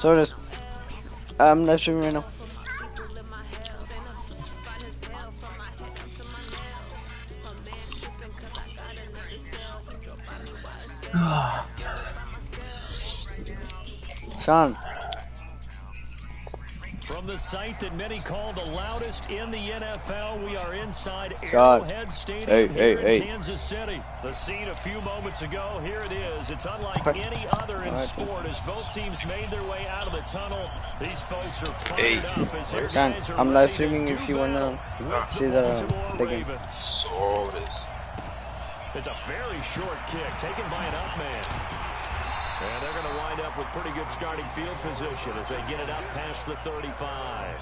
So it is. I'm live streaming right now. Shawn. From the site that many call the loudest in the NFL, we are inside Arrowhead Stadium here in Kansas City. The scene a few moments ago, here it is. It's unlike any other in sport as both teams made their way out of the tunnel. These folks are fired up as their guys are I'm live streaming if you want to see the game. So it is. It's a very short kick taken by an up man. And they're going to wind up with pretty good starting field position as they get it up past the 35.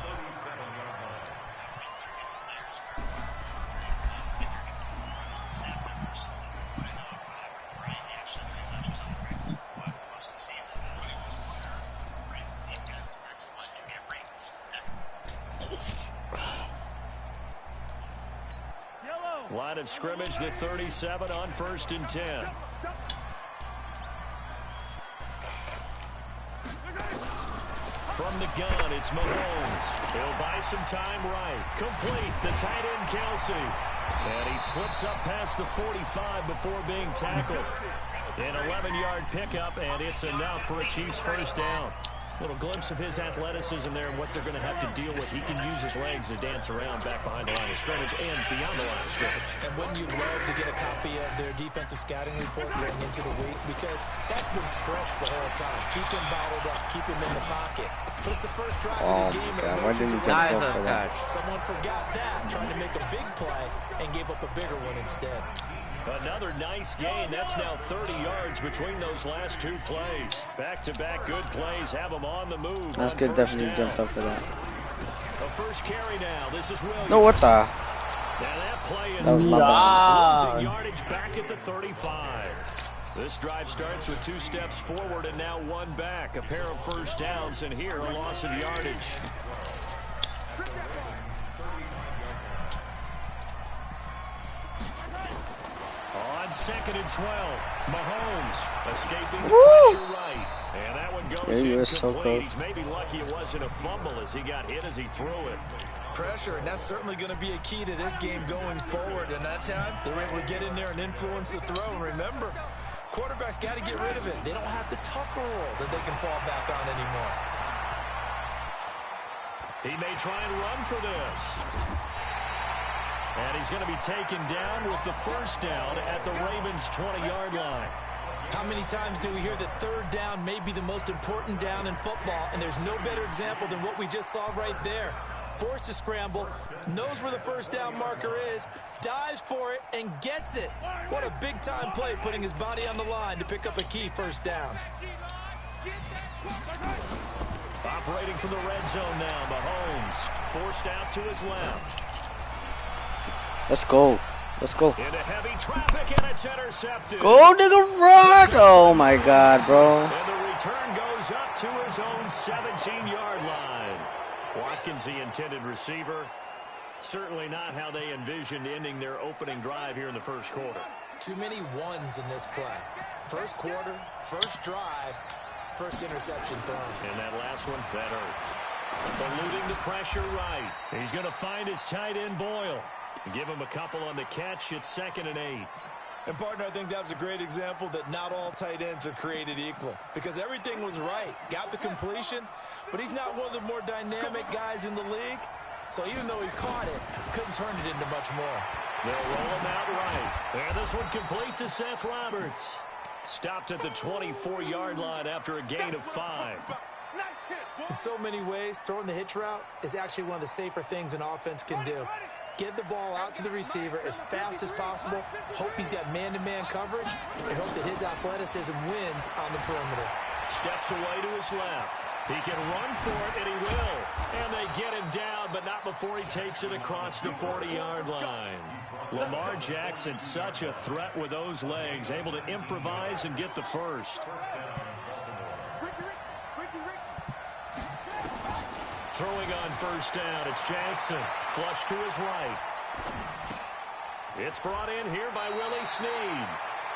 Line of scrimmage, the 37 on 1st and 10. From the gun, it's Mahomes. He'll buy some time right. Complete, the tight end, Kelsey. And he slips up past the 45 before being tackled. An 11-yard pickup, and it's enough for a Chiefs first down. Little glimpse of his athleticism there and what they're going to have to deal with. He can use his legs to dance around back behind the line of scrimmage and beyond the line of scrimmage. And wouldn't you love to get a copy of their defensive scouting report going into the week? Because that's been stressed the whole time. Keep him bottled up. Keep him in the pocket. But it's the first drive of the game. Why didn't you jump up for that? Someone forgot that, trying to make a big play, and gave up a bigger one instead. Another nice gain. That's now 30 yards between those last two plays. Back-to-back good plays have them on the move. That's good. Definitely jumped up for that. A first carry now. This is Williams. No, what the? Now that play is losing yardage back at the 35. This drive starts with 2 steps forward and now 1 back. A pair of first downs, and here a loss of yardage. On 2nd and 12, Mahomes escaping the pressure right. And that one goes incomplete. So close. He's maybe lucky it wasn't a fumble as he got hit as he threw it. Pressure, and that's certainly going to be a key to this game going forward. And that time, they were able to get in there and influence the throw. And remember, quarterbacks got to get rid of it. They don't have the tuck rule that they can fall back on anymore. He may try and run for this. And he's going to be taken down with the first down at the Ravens' 20-yard line. How many times do we hear that third down may be the most important down in football, and there's no better example than what we just saw right there. Forced to scramble, knows where the first down marker is, dives for it, and gets it. What a big-time play, putting his body on the line to pick up a key first down. Operating from the red zone now, Mahomes forced out to his left. Let's go. Let's go. Into heavy traffic, and it's intercepted. Go, nigga, run! Oh, my God, bro. And the return goes up to his own 17-yard line. Watkins, the intended receiver. Certainly not how they envisioned ending their opening drive here in the first quarter. Too many ones in this play. First quarter, first drive, first interception thrown. And that last one, that hurts. Eluding the pressure right. He's going to find his tight end, Boyle. Give him a couple on the catch. It's 2nd and 8. And, partner, I think that was a great example that not all tight ends are created equal. Because everything was right. Got the completion, but he's not one of the more dynamic guys in the league. So even though he caught it, couldn't turn it into much more. They'll roll him out right. And this one complete to Seth Roberts. Stopped at the 24-yard line after a gain of 5. In so many ways, throwing the hitch route is actually one of the safer things an offense can do. Get the ball out to the receiver as fast as possible, hope he's got man-to-man coverage, and hope that his athleticism wins on the perimeter. Steps away to his left. He can run for it, and he will. And they get him down, but not before he takes it across the 40-yard line. Lamar Jackson, such a threat with those legs, able to improvise and get the first. Throwing on first down, it's Jackson. Flush to his right. It's brought in here by Willie Snead.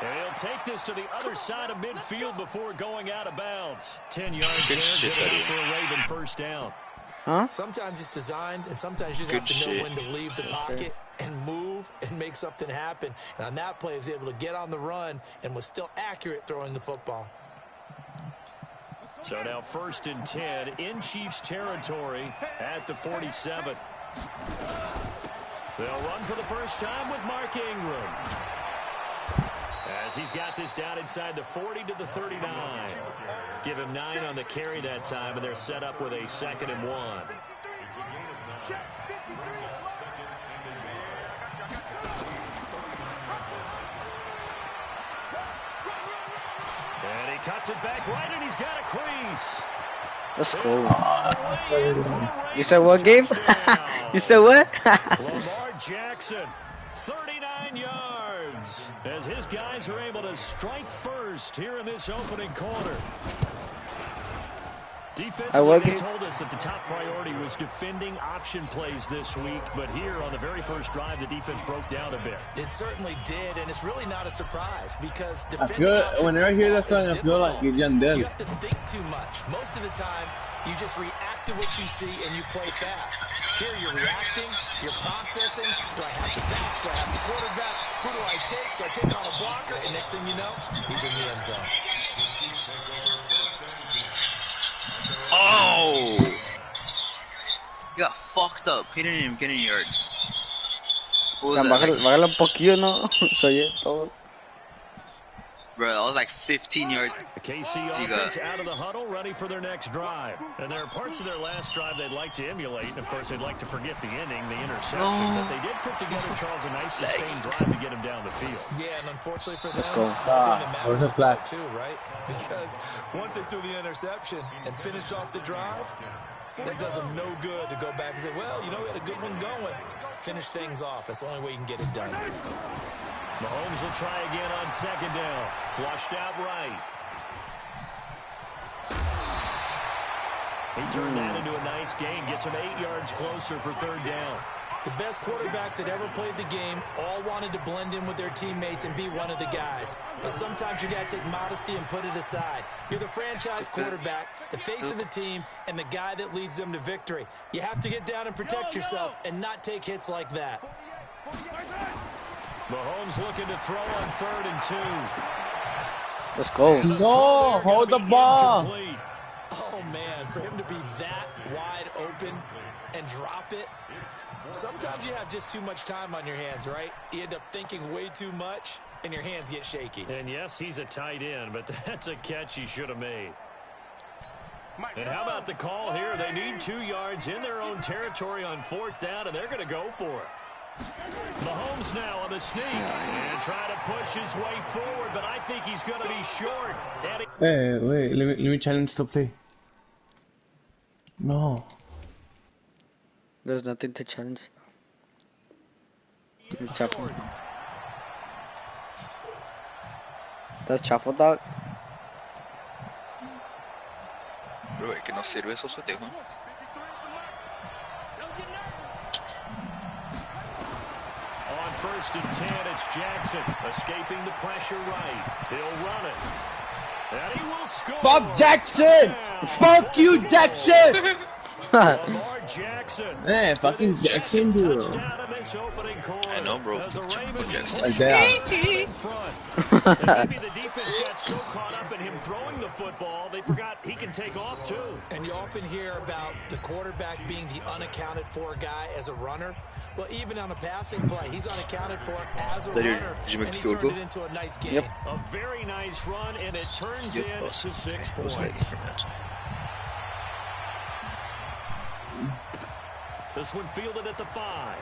And he'll take this to the other side of midfield before going out of bounds. 10 yards Good there, shit, good buddy. enough for a Raven first down. Huh? Sometimes it's designed, and sometimes you just Good have to know shit. when to leave the pocket and move and make something happen. And on that play, he was able to get on the run and was still accurate throwing the football. So now 1st and 10 in Chiefs territory at the 47. They'll run for the first time with Mark Ingram. As he's got this down inside the 40 to the 39. Give him 9 on the carry that time, and they're set up with a 2nd and 1. And he cuts it back right, and he's got a crease. Let's go. You said what, Gabe? You said what? Lamar Jackson, 39 yards, as his guys are able to strike first here in this opening quarter. Defensively, they told us that the top priority was defending option plays this week, but here on the very first drive, the defense broke down a bit. It certainly did, and it's really not a surprise because I feel whenever I hear that song, I feel like you're done. You have to think too much. Most of the time, you just react to what you see and you play fast. Here, you're reacting, you're processing. Do I have the back? Do I have the quarterback? Who do I take? Do I take on a blocker? And next thing you know, he's in the end zone. Oh! You got fucked up. He didn't even get any yards. What was that? Bájale un poquillo, ¿no? Se oye todo. Bro, that was like 15 yards. The KC offense out of the huddle, ready for their next drive. And there are parts of their last drive they'd like to emulate. And of course, they'd like to forget the ending, the interception. But they did put together, Charles, a nice sustained drive to get him down the field. Yeah, and unfortunately for them, let's go. That was a flag too, right? Because once they threw the interception and finished off the drive, that does them no good to go back and say, well, you know, we had a good one going. Finish things off. That's the only way you can get it done. Mahomes will try again on 2nd down. Flushed out right. He turned that into a nice gain. Gets him 8 yards closer for 3rd down. The best quarterbacks that ever played the game all wanted to blend in with their teammates and be one of the guys. But sometimes you got to take modesty and put it aside. You're the franchise quarterback, the face of the team, and the guy that leads them to victory. You have to get down and protect yourself and not take hits like that. Mahomes looking to throw on 3rd and 2. Let's go. No, hold the ball. Incomplete. Oh, man, for him to be that wide open and drop it. Sometimes you have just too much time on your hands, right? You end up thinking way too much, and your hands get shaky. And yes, he's a tight end, but that's a catch he should have made. And how about the call here? They need 2 yards in their own territory on 4th down, and they're going to go for it. Mahomes now on the sneak and try to push his way forward, but I think he's going to be short. Hey, wait, let me challenge the play. No. There's nothing to challenge. Chafo. That's Chafo, dog. Bro, que no sirve eso, se dejo. On 1st and 10, it's Jackson escaping the pressure right. He'll run it. And he will score. Fuck Jackson! Fuck you, Jackson! Lamar Jackson. Hey, fucking Jackson, bro. I know, bro. Jackson. Like that. Maybe the defense got so caught up in him throwing the football, they forgot he can take off too. And you often hear about the quarterback being the unaccounted for guy as a runner. Well, even on a passing play, he's unaccounted for as a runner, and he turned it into a nice game. A very nice run, and it turns into 6 points. This one fielded at the 5.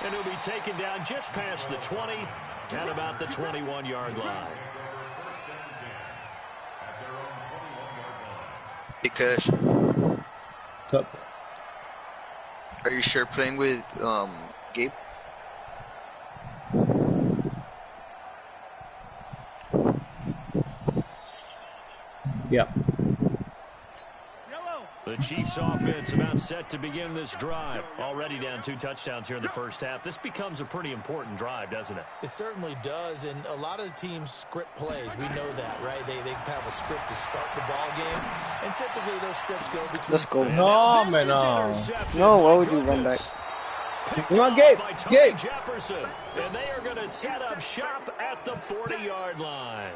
And he'll be taken down just past the 20 at about the 21-yard line. Hey, Cash. What's up? Are you sure playing with Gabe? Yeah. The Chiefs offense about set to begin this drive. Already down 2 touchdowns here in the first half. This becomes a pretty important drive, doesn't it? It certainly does, and a lot of the teams script plays. We know that, right? They have a script to start the ball game, and typically those scripts go between... Let's go. No, man, no. No, why would you run back? Come on, Gabe. Gabe. Jefferson, and they are going to set up shop at the 40-yard line.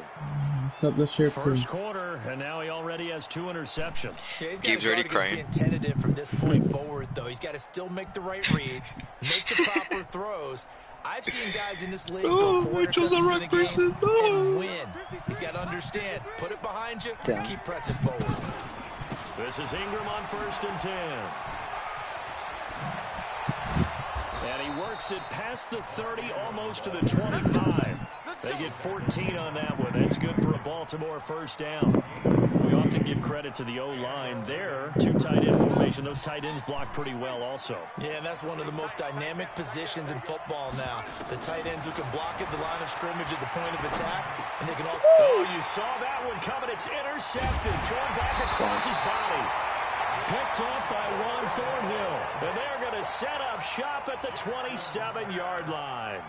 Stop the ship. First quarter, and now he already has 2 interceptions. Yeah, Gabe's already crying. Being tentative from this point forward, though. He's got to still make the right reads, make the proper throws. I've seen guys in this league throw 4 interceptions in a game and win. He's got to understand, put it behind you, keep pressing forward. This is Ingram on 1st and 10. And he works it past the 30, almost to the 25. They get 14 on that one. That's good for a Baltimore first down. We often give credit to the O-line there. 2 tight end formation. Those tight ends block pretty well also. Yeah, and that's one of the most dynamic positions in football now. The tight ends who can block at the line of scrimmage at the point of attack. And they can also... Oh, you saw that one coming. It's intercepted. Thrown back across his body. Picked up by Ron Thornhill. And they're going to set up shop at the 27-yard line.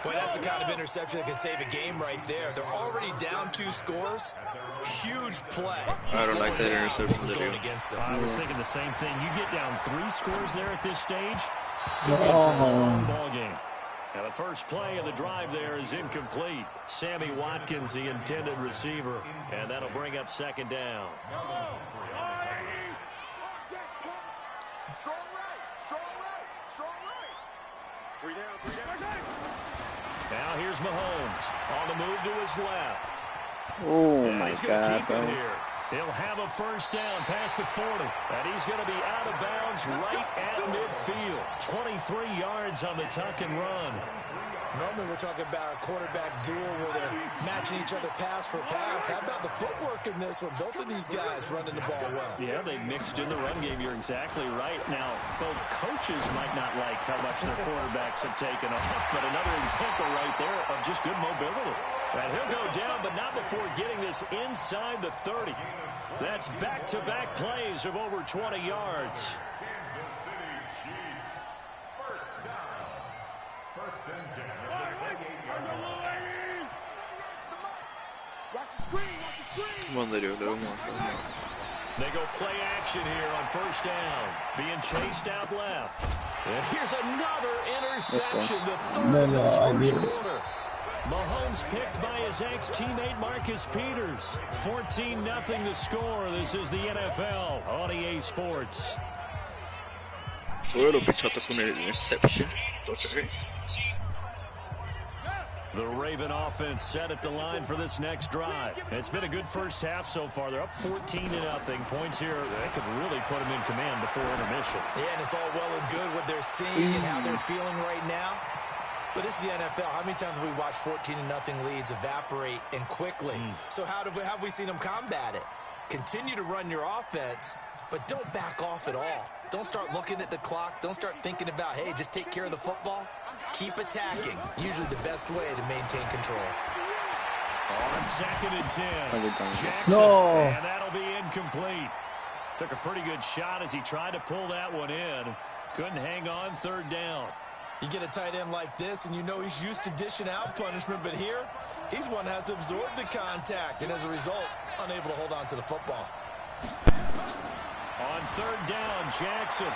Boy, that's the kind of interception that can save a game right there. They're already down 2 scores. Huge play. I don't like that interception going against them. I was thinking the same thing. You get down 3 scores there at this stage. Ball game. Now the first play of the drive there is incomplete. Sammy Watkins, the intended receiver. And that'll bring up 2nd down. Strong right. 3 down. Now here's Mahomes on the move to his left. Oh and my he's gonna God, keep bro. it here. He'll have a first down past the 40. And he's going to be out of bounds right at midfield. 23 yards on the tuck and run. Normally we're talking about a quarterback duel where they're matching each other pass for pass. How about the footwork in this one? Both of these guys running the ball well. Yeah, they mixed in the run game. You're exactly right. Now, both coaches might not like how much their quarterbacks have taken off, but another example right there of just good mobility. And he'll go down, but not before getting this inside the 30. That's back-to-back plays of over 20 yards. Come on, little more. They go play action here on first down. Being chased out left. And here's another interception. The third of the first quarter. Mahomes picked by his ex-teammate Marcus Peters. 14-0 the score. This is the NFL on EA Sports. Bueno, pichata con el interception. The Raven offense set at the line for this next drive. It's been a good first half so far. They're up 14-0. Points here, they could really put them in command before intermission. Yeah, and it's all well and good what they're seeing and how they're feeling right now. But this is the NFL. How many times have we watched 14-0 leads evaporate and quickly? So how have we seen them combat it? Continue to run your offense, but don't back off at all. Don't start looking at the clock. Don't start thinking about, hey, just take care of the football. Keep attacking. Usually the best way to maintain control. On 2nd and 10. Jackson, No. And that'll be incomplete. Took a pretty good shot as he tried to pull that one in. Couldn't hang on 3rd down. You get a tight end like this, and you know he's used to dishing out punishment, but here, he's one that has to absorb the contact, and as a result, unable to hold on to the football. On 3rd down, Jackson.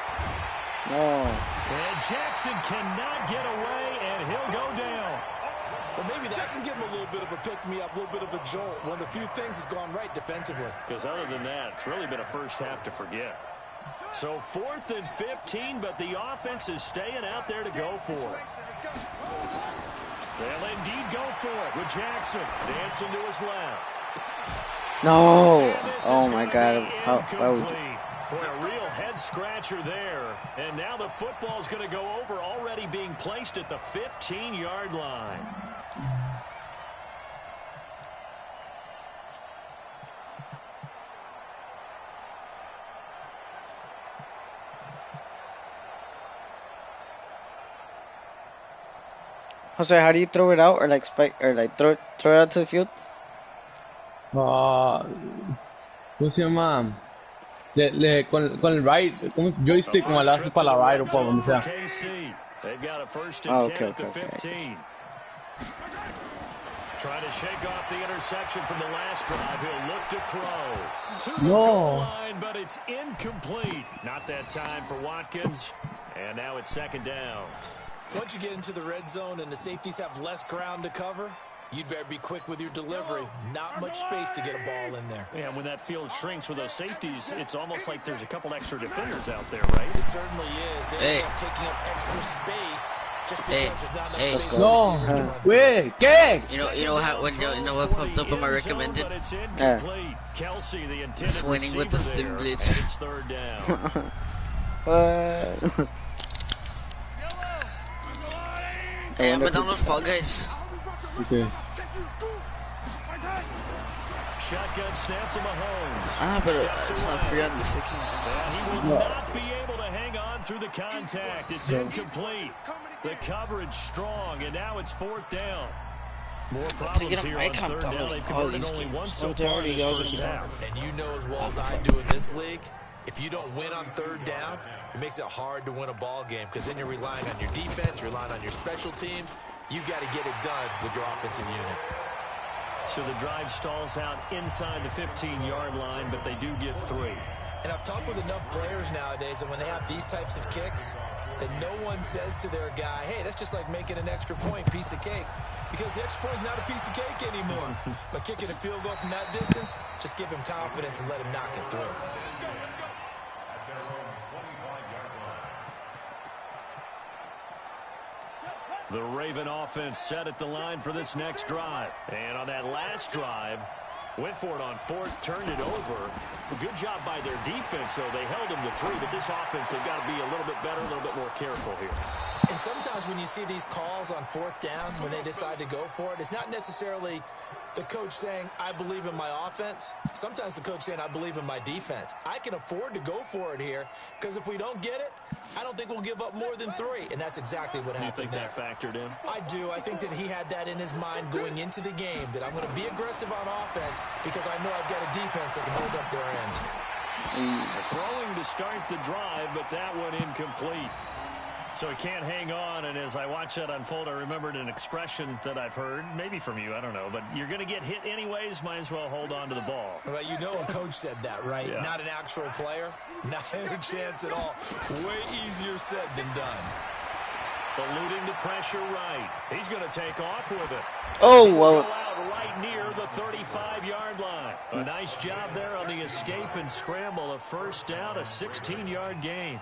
No. And Jackson cannot get away, and he'll go down. Well, maybe that can give him a little bit of a pick-me-up, a little bit of a jolt. One of the few things has gone right defensively. Because other than that, it's really been a first half to forget. So 4th and 15, but the offense is staying out there to go for it. They'll indeed go for it with Jackson dancing to his left. No. Oh my God. How would you? Boy, a real head-scratcher there. And now the football's going to go over, already being placed at the 15-yard line. Jose, how do you throw it out, or like spike, or like throw it out to the field? ¿Cómo se llama? Con el right, con un joystick como le haces para la right o para donde sea. They've got a first and Oh, 10 okay, at the okay, okay. 15. Trying to shake off the interception from the last drive. He'll look to throw. To the goal line, but it's incomplete. Not that time for Watkins. And now it's second down. Once you get into the red zone and the safeties have less ground to cover, you'd better be quick with your delivery. Not much space to get a ball in there. Yeah, when that field shrinks with those safeties, it's almost like there's a couple extra defenders out there, right? It certainly is. They end up taking up extra space just because there's not enough space for No, receivers to run. wait, ¿qué? You know what popped up on my recommended? Kelsey, the intended It's winning with the stim receiver glitch. there, and it's third down. Hey, I'm download Fall Guys. Okay. Shotgun snap to Mahomes. Pero it's not free on the second. He will not be able to hang on through the contact. It's incomplete. The coverage strong, and now it's fourth down. More problems here on third down. They've converted only one so far in the first half. And you know as well as I do in this league, if you don't win on third down, it makes it hard to win a ball game because then you're relying on your defense, you're relying on your special teams. You've got to get it done with your offensive unit. So the drive stalls out inside the 15-yard line, but they do get 3. And I've talked with enough players nowadays that when they have these types of kicks, that no one says to their guy, hey, that's just like making an extra point, piece of cake. Because the extra point is not a piece of cake anymore. But kicking a field goal from that distance, just give him confidence and let him knock it through. The Raven offense set at the line for this next drive. And on that last drive, went for it on fourth, turned it over. Good job by their defense, though. They held them to 3, but this offense, they've got to be a little bit better, a little bit more careful here. And sometimes when you see these calls on fourth down, when they decide to go for it, it's not necessarily the coach saying, I believe in my offense. Sometimes the coach saying, I believe in my defense. I can afford to go for it here because if we don't get it, I don't think we'll give up more than 3. And that's exactly what happened there. You think that factored in? I do. I think that he had that in his mind going into the game, that I'm going to be aggressive on offense because I know I've got a defense that can hold up their end. Throwing to start the drive, but that one incomplete. So he can't hang on, and as I watch that unfold, I remembered an expression that I've heard, maybe from you, I don't know, but you're going to get hit anyways, might as well hold on to the ball. Well, you know a coach said that, right? Yeah. Not an actual player. Not a chance at all. Way easier said than done. Eluding the pressure right. He's going to take off with it. Oh, well. Out right near the 35-yard line. A nice job there on the escape and scramble. A first down, a 16-yard gain.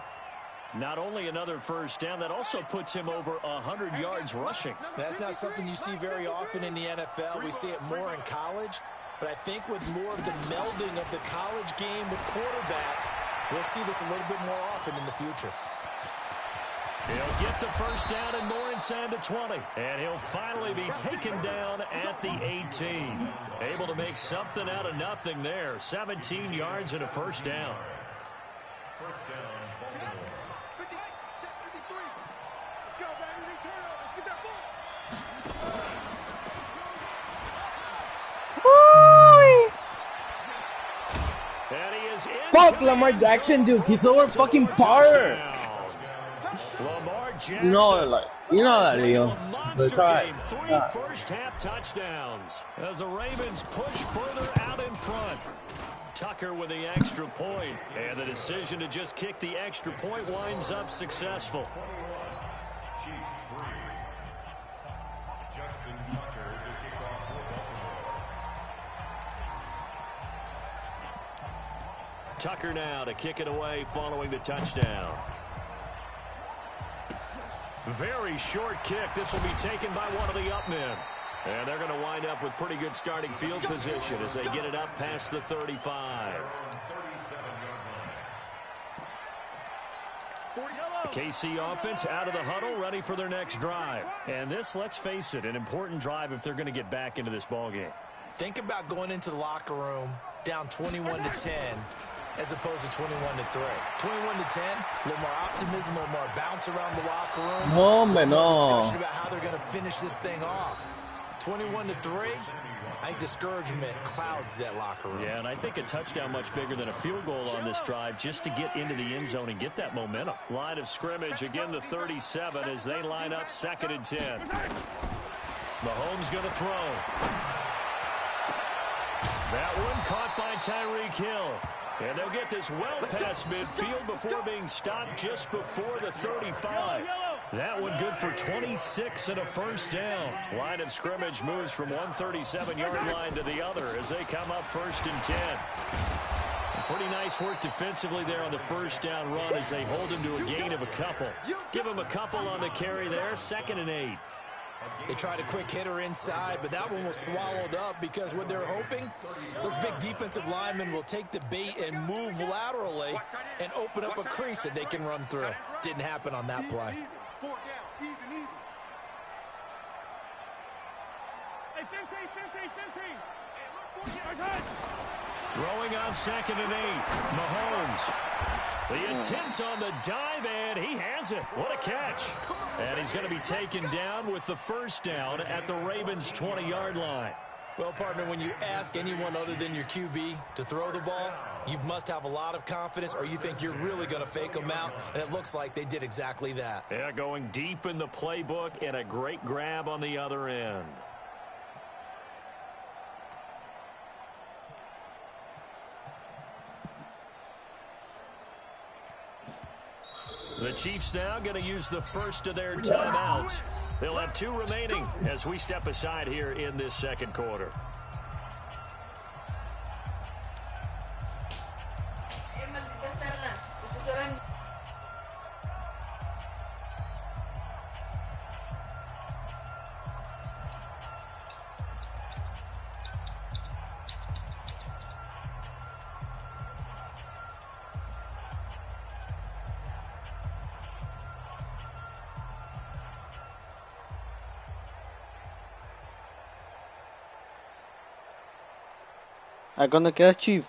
Not only another first down, that also puts him over 100 yards rushing. That's not something you see very often in the NFL. We see it more in college. But I think with more of the melding of the college game with quarterbacks, we'll see this a little bit more often in the future. He'll get the first down and more inside the 20. And he'll finally be taken down at the 18. Able to make something out of nothing there. 17 yards and a first down. First down, Baltimore. 50, check 53. Let's go, baby. Turn over. Get that ball. And he is in. Fuck Lamar Jackson, dude. He's over fucking par. Lamar Jackson. You know that, Leo. But it's alright. 3 first-half touchdowns as the Ravens push further out in front. Tucker with the extra point, and the decision to just kick the extra point winds up successful. Chiefs 3. Justin Tucker to kick off for Baltimore. Tucker now to kick it away following the touchdown. Very short kick. This will be taken by one of the up men. And they're going to wind up with pretty good starting field position as they get it up past the 35. The KC offense out of the huddle, ready for their next drive. And this, let's face it, an important drive if they're going to get back into this ballgame. Think about going into the locker room down 21-10 as opposed to 21-3. 21-10, a little more optimism, a little more bounce around the locker room. No, man, no. Discussion about how they're going to finish this thing off. 21-3. I think discouragement clouds that locker room. Yeah, and I think a touchdown much bigger than a field goal on this drive just to get into the end zone and get that momentum. Line of scrimmage, again the 37 as they line up 2nd and 10. Mahomes going to throw. That one caught by Tyreek Hill. And they'll get this well past midfield before being stopped just before the 35. That one good for 26 and a first down. Line of scrimmage moves from one 37-yard line to the other as they come up 1st and 10. Pretty nice work defensively there on the first down run as they hold him to a gain of a couple. Give him a couple on the carry there, 2nd and 8. They tried a quick hitter inside, but that one was swallowed up because what they're hoping, those big defensive linemen will take the bait and move laterally and open up a crease that they can run through. Didn't happen on that play. Throwing on 2nd and 8. Mahomes. The attempt on the dive, and he has it. What a catch. And he's going to be taken down with the first down at the Ravens' 20-yard line. Well, partner, when you ask anyone other than your QB to throw the ball, you must have a lot of confidence or you think you're really going to fake them out, and it looks like they did exactly that. Yeah, going deep in the playbook and a great grab on the other end. The Chiefs now going to use the first of their timeouts. They'll have 2 remaining as we step aside here in this 2nd quarter. I'm gonna catch you.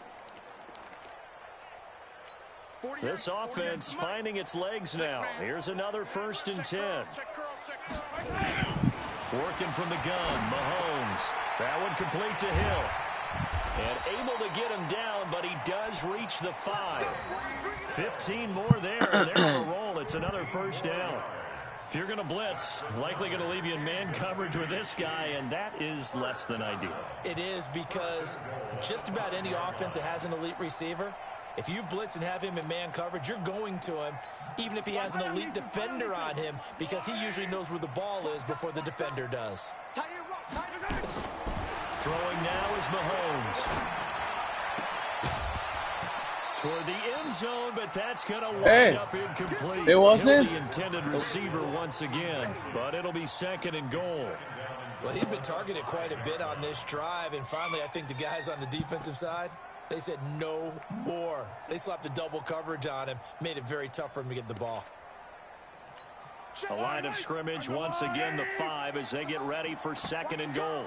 This offense finding its legs now. Here's another 1st and 10. Working from the gun, Mahomes. That one complete to Hill. And able to get him down, but he does reach the 5. 15 more there, and they're on a roll. It's another first down. If you're going to blitz, likely going to leave you in man coverage with this guy, and that is less than ideal. It is because just about any offense that has an elite receiver, if you blitz and have him in man coverage, you're going to him, even if he has an elite defender on him, because he usually knows where the ball is before the defender does. Throwing now is Mahomes. Toward the end zone, but that's going to wind up incomplete. It wasn't? The intended receiver once again, but it'll be 2nd and goal. Well, he's been targeted quite a bit on this drive, and finally I think the guys on the defensive side, they said no more. They slapped the double coverage on him, made it very tough for him to get the ball. A line of scrimmage, once again the 5 as they get ready for 2nd and goal.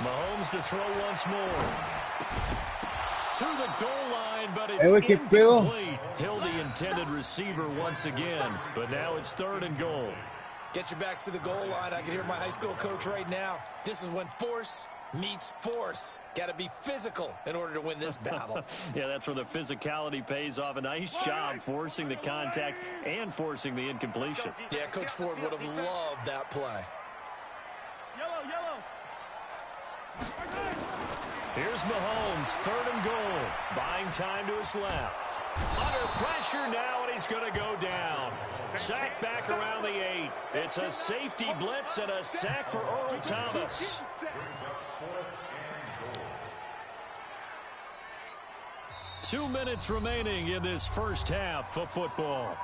Mahomes to throw once more. To the goal line, but it's incomplete. Hill the intended receiver once again, but now it's 3rd and goal. Get your backs to the goal line. I can hear my high school coach right now. This is when force meets force. Got to be physical in order to win this battle. Yeah, that's where the physicality pays off. A nice job forcing the contact and forcing the incompletion. Yeah, Coach Ford would have loved that play. Here's Mahomes, 3rd and goal. Buying time to his left. Under pressure now, and he's going to go down. Sack back around the 8. It's a safety blitz and a sack for Earl Thomas. Two minutes remaining in this first half of football.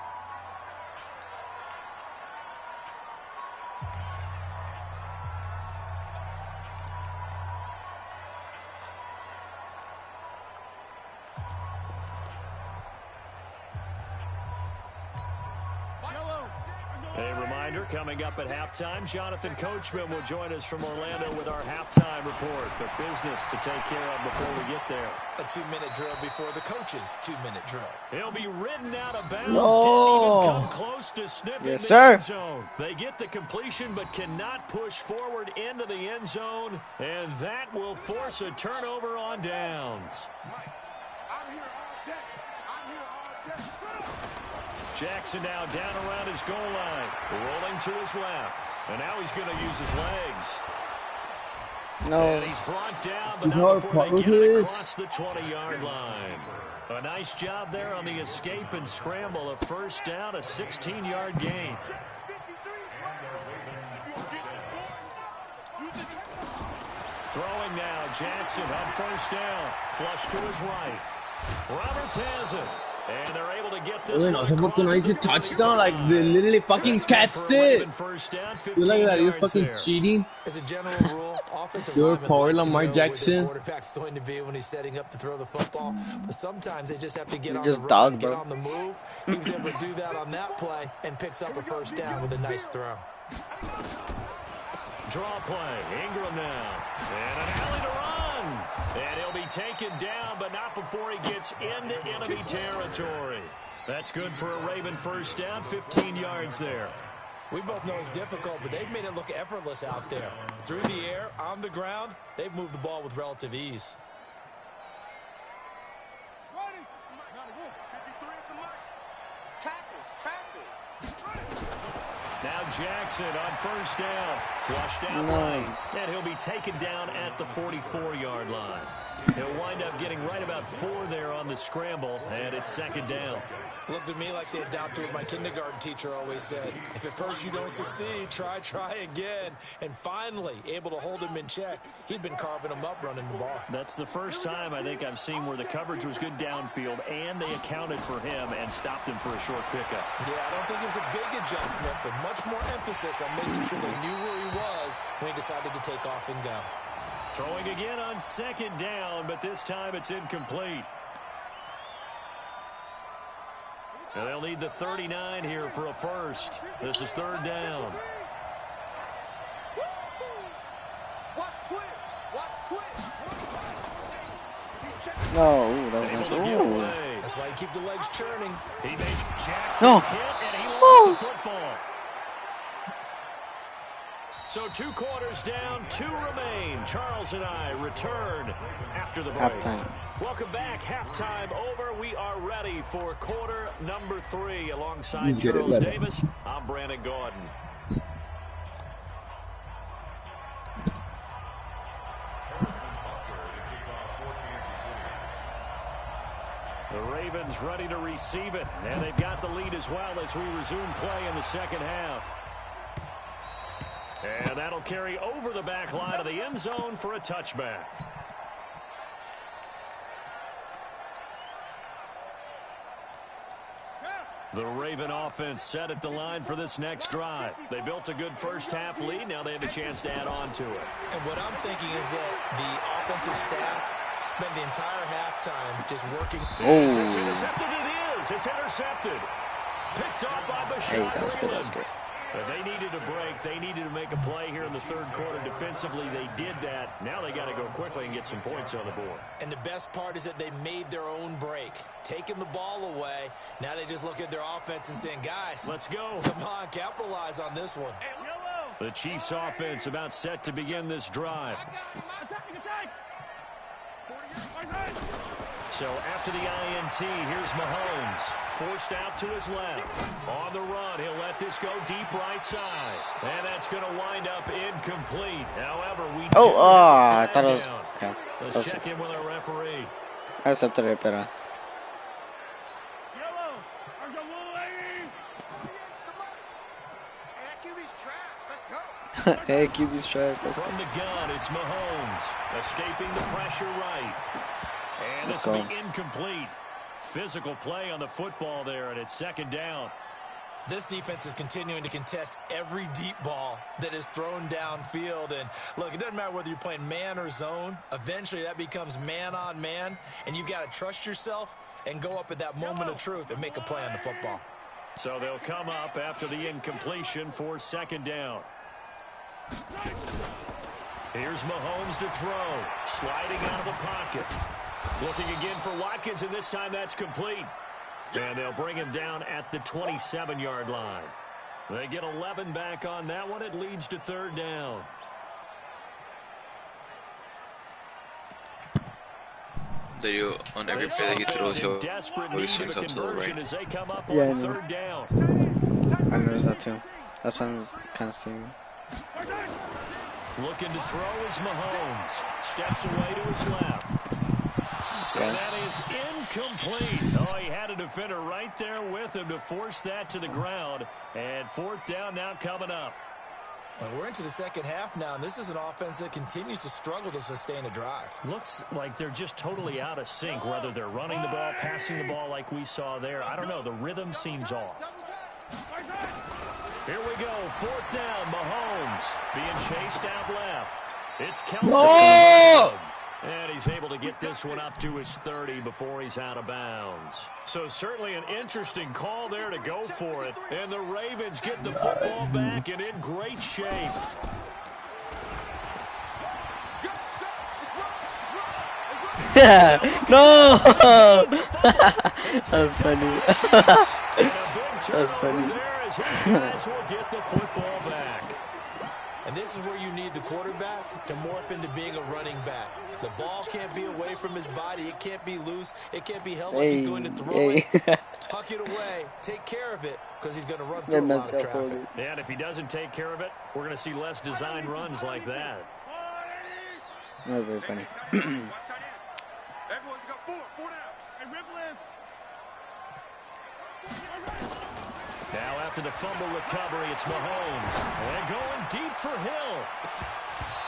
A reminder, coming up at halftime, Jonathan Coachman will join us from Orlando with our halftime report. The business to take care of before we get there. A 2-minute drill before the coach's 2-minute drill. He'll be ridden out of bounds. No. Didn't even come close to sniffing Yes, the sir. end zone. They get the completion but cannot push forward into the end zone, and that will force a turnover on downs. I'm here all day. I'm here all day. Jackson now down around his goal line, rolling to his left, and now he's going to use his legs. No. And he's brought down, but You know not what before they part get it it is? across the 20-yard line. A nice job there on the escape and scramble. A first down, a 16-yard gain. Throwing now, Jackson on first down. Flush to his right. Roberts has it. And they're able to get this one across the Nice 40. touchdown, like they literally fucking That's good catched for a it. Raven first down, You 15 like that? You're yards fucking there. cheating. As a general rule, offensive You're linemen Paul like to Lamar know where Jackson. their quarterback's going to be when he's setting up to throw the football. But sometimes they just have to get You on just the run, dog, get bro. on the move. He was able to do that on that play and picks up a first down with a nice throw. Draw play. Ingram now. And an alley to run. And he'll be taken down, but not before he gets into enemy territory. That's good for a Raven first down, 15 yards there. We both know it's difficult, but they've made it look effortless out there. Through the air, on the ground, they've moved the ball with relative ease. Ready? 53 at the mic. Tackles. Now Jackson on first down. Flushed out No. right. And he'll be taken down at the 44-yard line. He'll wind up getting right about 4 there on the scramble, and it's second down. Looked to me like they adopted what my kindergarten teacher always said. If at first you don't succeed, try again. And finally, able to hold him in check. He'd been carving him up running the ball. That's the first time I think I've seen where the coverage was good downfield, and they accounted for him and stopped him for a short pickup. Yeah, I don't think it was a big adjustment, but much more emphasis on making sure they knew where he was when he decided to take off and go. Throwing again on second down, but this time it's incomplete. And they'll need the 39 here for a first. This is third down. Watch twist. Watch twist. No. Ooh, that was Able nice. to get Ooh. away. That's why you keep the legs churning. He makes Jackson No. hit, and he Woo. lost the football. So 2 quarters down, 2 remain. Charles and I return after the break. Halftime. Welcome back. Halftime over. We are ready for quarter number 3. Alongside You get it, Charles let it. Davis, I'm Brandon Gordon. The Ravens ready to receive it, and they've got the lead as well as we resume play in the second half. And that'll carry over the back line of the end zone for a touchback. The Raven offense set at the line for this next drive. They built a good first-half lead. Now they have a chance to add on to it. And what I'm thinking is that the offensive staff spent the entire halftime just working. Is this intercepted? It is. It's intercepted. Picked off by Hey, Bashar that was good. That was Breeland. good. But they needed a break. They needed to make a play here in the third quarter defensively. They did that. Now they got to go quickly and get some points on the board. And the best part is that they made their own break. Taking the ball away. Now they just look at their offense and saying, guys, Let's go. come on, capitalize on this one. The Chiefs offense about set to begin this drive. So after the INT, here's Mahomes. Forced out to his left. On the run, he'll let this go deep right side. And that's going to wind up incomplete. However, we do have I the thought it flag was down. okay. Let's check in with our referee. Aceptaré, pero. Hey, QB's trash. Let's go. From the gun, it's Mahomes. Escaping the pressure right. And Let's this will go. be incomplete. Physical play on the football there, and it's second down. This defense is continuing to contest every deep ball that is thrown downfield. And look, it doesn't matter whether you're playing man or zone. Eventually that becomes man on man. And you've got to trust yourself and go up at that moment of truth and make a play on the football. So they'll come up after the incompletion for second down. Here's Mahomes to throw. Sliding out of the pocket. Looking again for Watkins, and this time that's complete. And they'll bring him down at the 27-yard line. They get 11 back on that one. It leads to third down. They do on every play that he throws, he always swings up to the right. Yeah, I know. I noticed that too. That's what I'm kind of seeing. Looking to throw is Mahomes. Steps away to his left. And that is incomplete. Oh, he had a defender right there with him to force that to the ground. And fourth down now coming up. Well, we're into the second half now, and this is an offense that continues to struggle to sustain a drive. Looks like they're just totally out of sync, whether they're running the ball, passing the ball like we saw there. I don't know. The rhythm seems off. Here we go. Fourth down. Mahomes being chased out left. It's Kelsey. Oh! And he's able to get this one up to his 30 before he's out of bounds. So certainly an interesting call there to go for it. And the Ravens get the football back and in great shape. Yeah, no! That was funny. That's funny. Guys will get the football back. And this is where you need the quarterback to morph into being a running back. The ball can't be away from his body. It can't be loose. It can't be held like he's going to throw it. Tuck it away. Take care of it because he's going to run through a lot of traffic. And if he doesn't take care of it, we're going to see less design runs like that. That was very funny. Now after the fumble recovery, it's Mahomes. And going deep for Hill.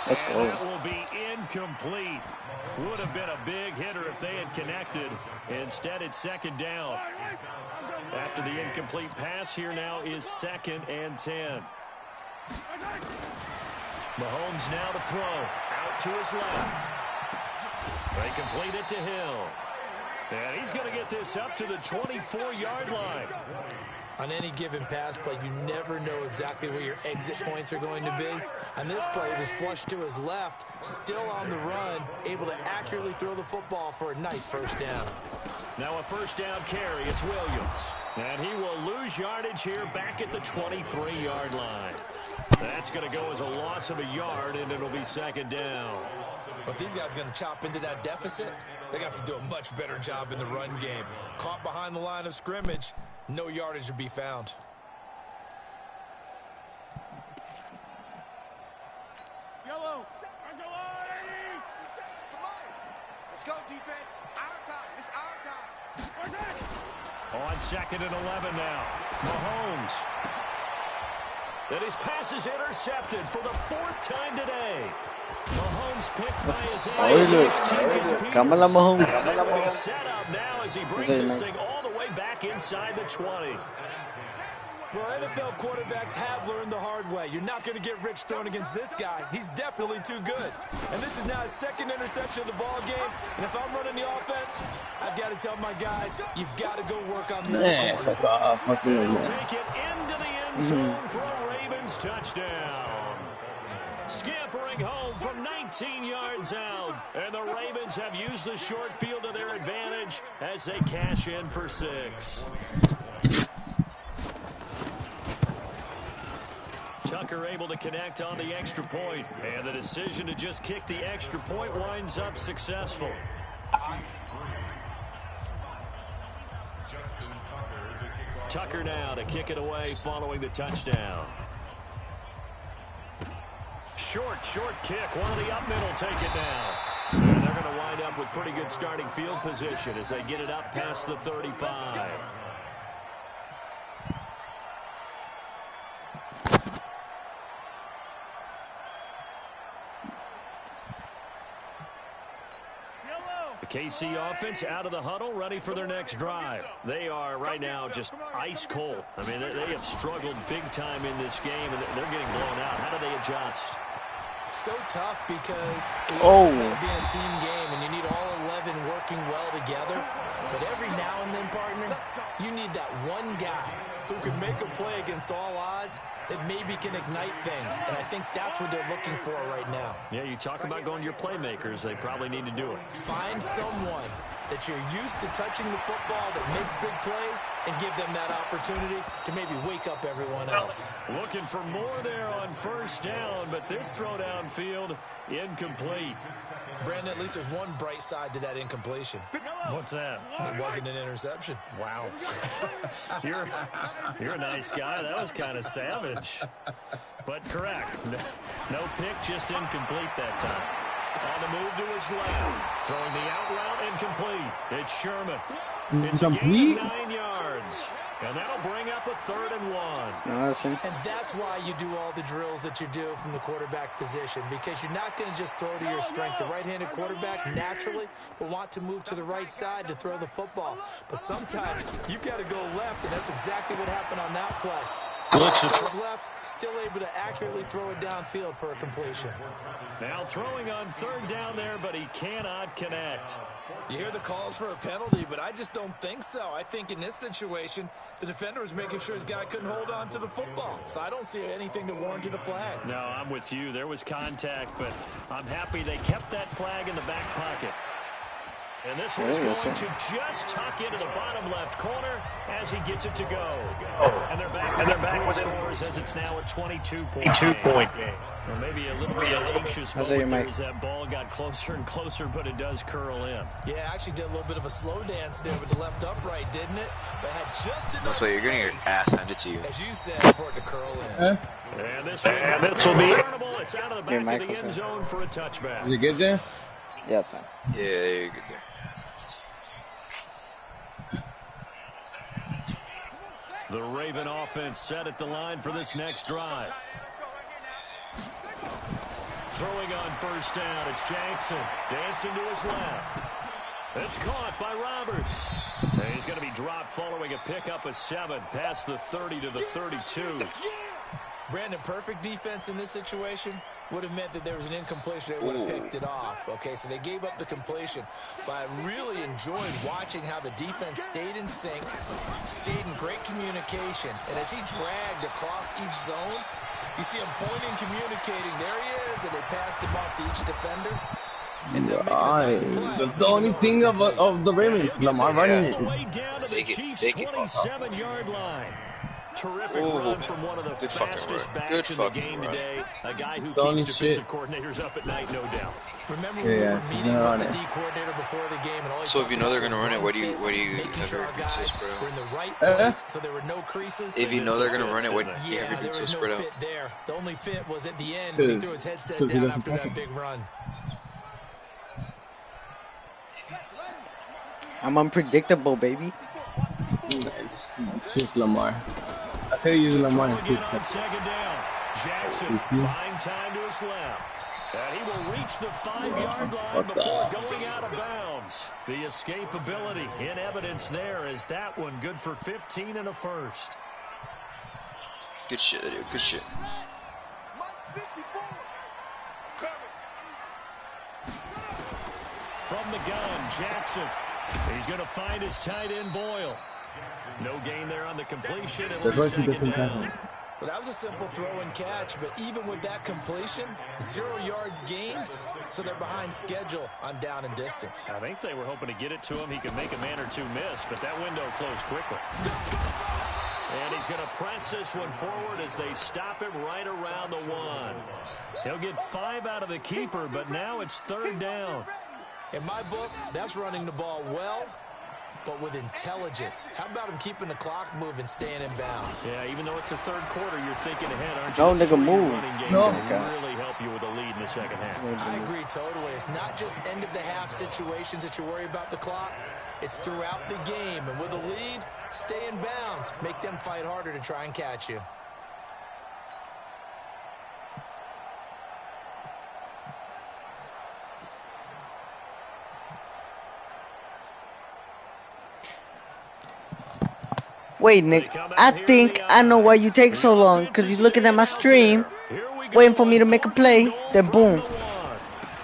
Let's go. And that will be incomplete. Would have been a big hitter if they had connected. Instead, it's second down. After the incomplete pass, here now is 2nd and 10. Mahomes now to throw. Out to his left. They complete it to Hill. And he's going to get this up to the 24-yard line. On any given pass play, you never know exactly where your exit points are going to be. On this play, it was flushed to his left, still on the run, able to accurately throw the football for a nice first down. Now a first down carry, it's Williams. And he will lose yardage here back at the 23-yard line. That's going to go as a loss of a yard, and it'll be second down. But these guys are going to chop into that deficit. They got to do a much better job in the run game. Caught behind the line of scrimmage, no yardage to be found. Yellow. Let's go, defense. Our time. It's our time. On 2nd and 11 now. Mahomes. That his pass is intercepted for the 4th time today. Mahomes picked by his Oye, cámara Mahomes. Set up now as he brings this thing all the way back inside the 20. Well, NFL quarterbacks have learned the hard way. You're not going to get rich throwing against this guy. He's definitely too good. And this is now his 2nd interception of the ball game. And if I'm running the offense, I've got to tell my guys, you've got to go work on the corner. Take it into the end zone for a Ravens touchdown. Scampering home from 19 yards out. And the Ravens have used the short field to their advantage as they cash in for 6. Tucker able to connect on the extra point, and the decision to just kick the extra point winds up successful. Tucker now to kick it away following the touchdown. Short kick. One of the up middle take it down. And they're going to wind up with pretty good starting field position as they get it up past the 35. The KC offense out of the huddle, ready for their next drive. They are right now just ice cold. I mean, they have struggled big time in this game, and they're getting blown out. How do they adjust? So tough because it's going to be a team game, and you need all 11 working well together. But every now and then, partner, you need that one guy who can make a play against all odds that maybe can ignite things. And I think that's what they're looking for right now. Yeah, you talk about going to your playmakers. They probably need to do it. Find someone that you're used to touching the football that makes big plays and give them that opportunity to maybe wake up everyone else. Looking for more there on first down, but this throw downfield incomplete. Brandon, at least there's one bright side to that incompletion. What's that? It wasn't an interception. Wow. You're a nice guy. That was kind of savage. But correct. No pick, just incomplete that time. On the move to his left. Throwing the out route incomplete. It's Sherman. It's a gain of 9 yards. And that'll bring up a 3rd and 1. And that's why you do all the drills that you do from the quarterback position, because you're not going to just throw to your strength. The right-handed quarterback naturally will want to move to the right side to throw the football. But sometimes you've got to go left, and that's exactly what happened on that play. Goes left, still able to accurately throw it downfield for a completion. Now throwing on 3rd down there, but he cannot connect. You hear the calls for a penalty, but I just don't think so. I think in this situation, the defender was making sure his guy couldn't hold on to the football. So I don't see anything to warrant a flag. No, I'm with you. There was contact, but I'm happy they kept that flag in the back pocket. And this one's going to just tuck into the bottom left corner as he gets it to go. And they're back with scores as it's now a 22-point game. Or maybe a little bit of anxious moment there as that ball got closer and closer, but it does curl in. Yeah, actually did a little bit of a slow dance there with the left upright, didn't it? But had just enough So you're getting your ass handed to you. As you said, for it to curl in. And this will be returnable. It's out of the back of the end zone for a touchback. Is it good there? Yeah, it's fine. Yeah, you're good there. The Raven offense set at the line for this next drive. Throwing on first down, it's Jackson. Dancing to his left. It's caught by Roberts. And he's going to be dropped following a pickup of 7 past the 30 to the 32. Brandon, perfect defense in this situation would have meant that there was an incompletion. They would have picked it off. Okay, so they gave up the completion. But I really enjoyed watching how the defense stayed in sync, stayed in great communication. And as he dragged across each zone, you see him pointing, communicating. There he is, and they passed him off to each defender. And that's the only thing of the Ravens. Lamar running it. Way down to the Chiefs' 27-yard line. Terrific run from one of the fastest backs in the game today. A guy who keeps defensive coordinators up at night, no doubt. Remember we were meeting with the D coordinator before the game, and all so if you know they're gonna run it, where do you have your creases spread out? We're in the right place, so there were no creases. If you know they're gonna run it, what do you have your creases spread out? Fit there. The only fit was at the end when he threw his headset down after that big run. I'm unpredictable, baby. It's just Lamar. I tell you, Lamar is too quick. Second down. Jackson buying time to his left. And he will reach the 5-yard line before going out of bounds. The escapability in evidence there is that one good for 15 and a first. Good shit, dude. Good shit. From the gun, Jackson. He's going to find his tight end, Boyle. No gain there on the completion. Second down. Well, that was a simple throw and catch, but even with that completion, 0 yards gained, so they're behind schedule on down and distance. I think they were hoping to get it to him. He could make a man or two miss, but that window closed quickly. And he's going to press this one forward as they stop him right around the 1. He'll get 5 out of the keeper, but now it's 3rd down. In my book, that's running the ball well, but with intelligence. How about him keeping the clock moving, staying in bounds? Yeah, even though it's the 3rd quarter, you're thinking ahead, aren't you? No, nigga, move. No. Really help you with a lead in the second half. I agree totally. It's not just end-of-the-half situations that you worry about the clock. It's throughout the game. And with a lead, stay in bounds. Make them fight harder to try and catch you. Wait, Nick, I think I know why you take so long, because you're looking at my stream, waiting for me to make a play, then boom.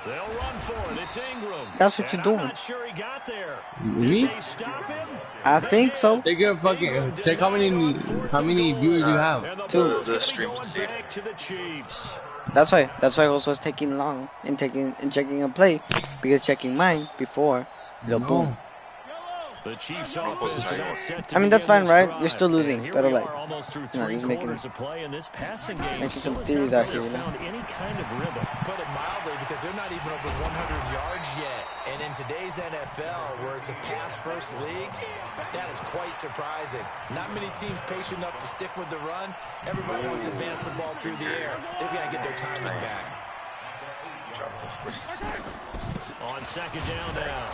They'll run for it. It's Ingram. That's what you're doing. I'm not sure he got there. Me? Did they stop him? I think so. Take a fucking check how many viewers you have. Two. The stream data. Back to the Chiefs. That's why also it's taking long in checking a play, because checking mine before, it'll boom. The Chiefs offense about set to I mean, that's begin fine, this right? drive. You're still losing, And here but we like, are almost through you know, three just making quarters of play in this passing game. some Still has theories not out really here, you know? found any kind of rhythm. Put it mildly, because they're not even over 100 yards yet. And in today's NFL, where it's a pass-first league, that is quite surprising. Not many teams patient enough to stick with the run. Everybody wants to advance the ball through the air. They've got to get their timing back. On second down now,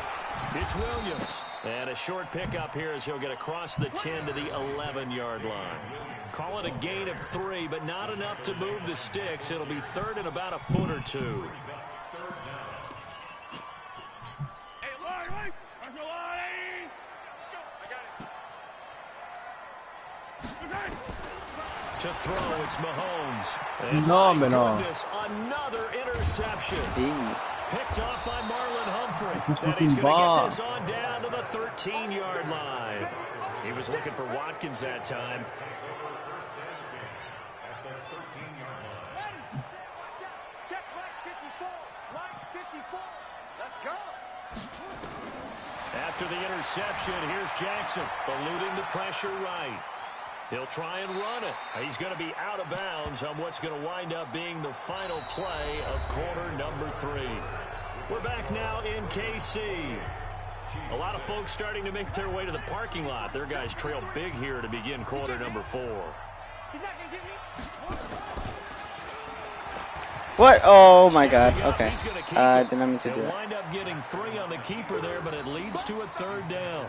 it's Williams. And a short pickup here as he'll get across the 10 to the 11-yard line. Call it a gain of 3, but not enough to move the sticks. It'll be third and about a foot or two. To throw, it's Mahomes. And No, my man, goodness, another interception. Picked off by Marlon Humphrey. This And he's fucking going to ball. get this on down to the 13-yard line. He was looking for Watkins that time. Check right 54. Right 54. Let's go. After the interception, here's Jackson, eluding the pressure right. He'll try and run it. He's going to be out of bounds on what's going to wind up being the final play of quarter number 3. We're back now in KC. A lot of folks starting to make their way to the parking lot. Their guys trail big here to begin quarter number 4. He's not going to get me. What? Oh my God. Okay. I did not mean to do They'll that. wind up getting 3 on the keeper there, but it leads to a third down.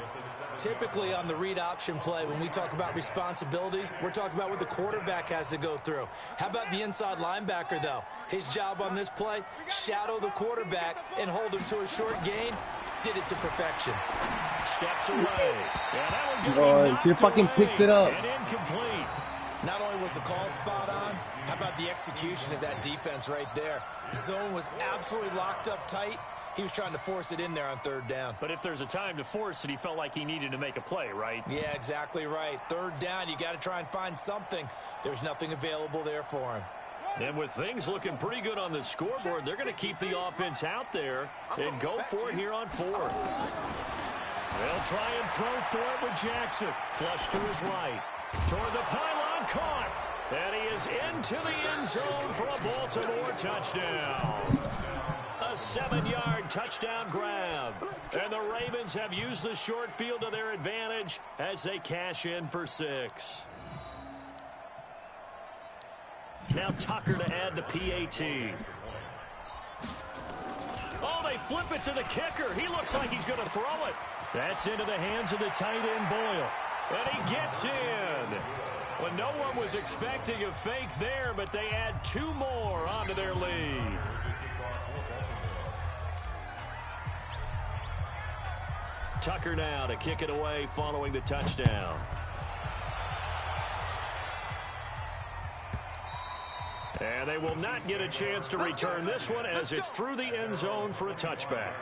Typically on the read option play, when we talk about responsibilities, we're talking about what the quarterback has to go through. How about the inside linebacker, though? His job on this play, shadow the quarterback and hold him to a short gain. Did it to perfection. Steps away. Yeah, that one Oh, she fucking picked it up. and incomplete. Not only was the call spot on, how about the execution of that defense right there? Zone was absolutely locked up tight. He was trying to force it in there on third down. But if there's a time to force it, he felt like he needed to make a play, right? Yeah, exactly right. Third down, you got to try and find something. There's nothing available there for him. And with things looking pretty good on the scoreboard, they're going to keep the offense out there and go for it here on 4th. They'll try and throw for it with Jackson. Flush to his right. Toward the pylon, caught. And he is into the end zone for a Baltimore touchdown. A 7-yard touchdown grab. And the Ravens have used the short field to their advantage as they cash in for 6. Now Tucker to add the PAT. Oh, they flip it to the kicker. He looks like he's going to throw it. That's into the hands of the tight end, Boyle. And he gets in. Well, no one was expecting a fake there, but they add 2 more onto their lead. Tucker now to kick it away following the touchdown. And they will not get a chance to return this one as it's through the end zone for a touchback.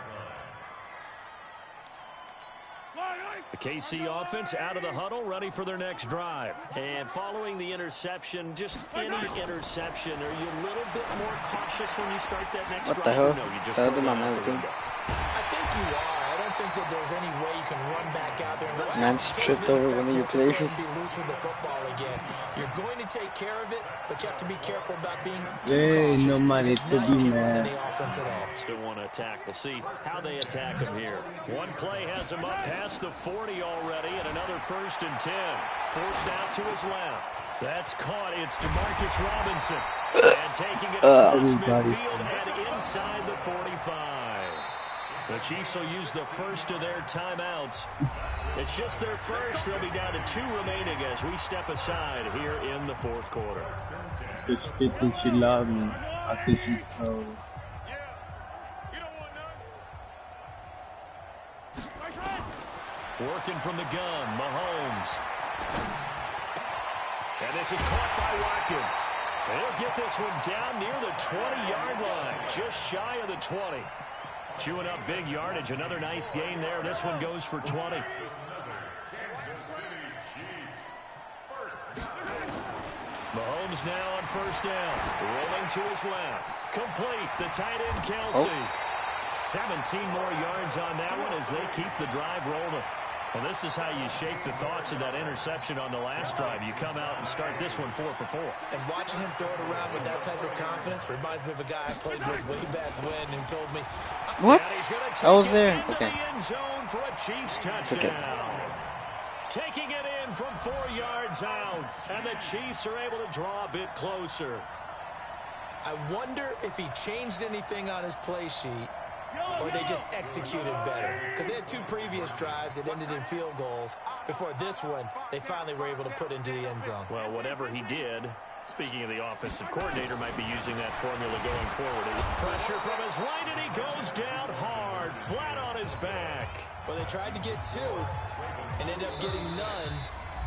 The KC offense out of the huddle, ready for their next drive. And following the interception, just any interception, are you a little bit more cautious when you start that next What the drive? hell? Or no, you just That throw was my it out man's the doing. window? I think you are. I don't think that there's any way you can run back out there and go, Man's tripped over one of your just go ahead places. and be loose with the football again. You're going to take care of it, but you have to be careful about being Hey, too cautious. no money because to now be you can't run mad. any offense at all. Still want to attack. We'll see how they attack him here. One play has him up past the 40 already, and another 1st and 10. Forced out to his left. That's caught. It's DeMarcus Robinson. And taking it across everybody. midfield and inside the 45. The Chiefs will use the first of their timeouts. It's just their first. They'll be down to 2 remaining as we step aside here in the 4th quarter. Because they think she loves me. I think she's so. You don't want none. Working from the gun, Mahomes. And this is caught by Watkins. They'll get this one down near the 20-yard line, just shy of the 20. Chewing up big yardage, another nice gain there. This one goes for 20. comes now on first down. Rolling to his left. Complete. The tight end, Kelsey. 17 more yards on that one as they keep the drive rolling. Well, this is how you shake the thoughts of that interception on the last drive. You come out and start this one 4 for 4. And watching him throw it around with that type of confidence reminds me of a guy I played with way back when who told me, What? I was there. Okay. The end zone for a Chiefs touchdown. Taking it in from 4 yards out, and the Chiefs are able to draw a bit closer. I wonder if he changed anything on his play sheet or they just executed better. Because they had 2 previous drives that ended in field goals. Before this one, they finally were able to put into the end zone. Well, whatever he did, speaking of the offensive coordinator, might be using that formula going forward. Pressure from his right, and he goes down hard, flat on his back. Well, they tried to get 2 and ended up getting none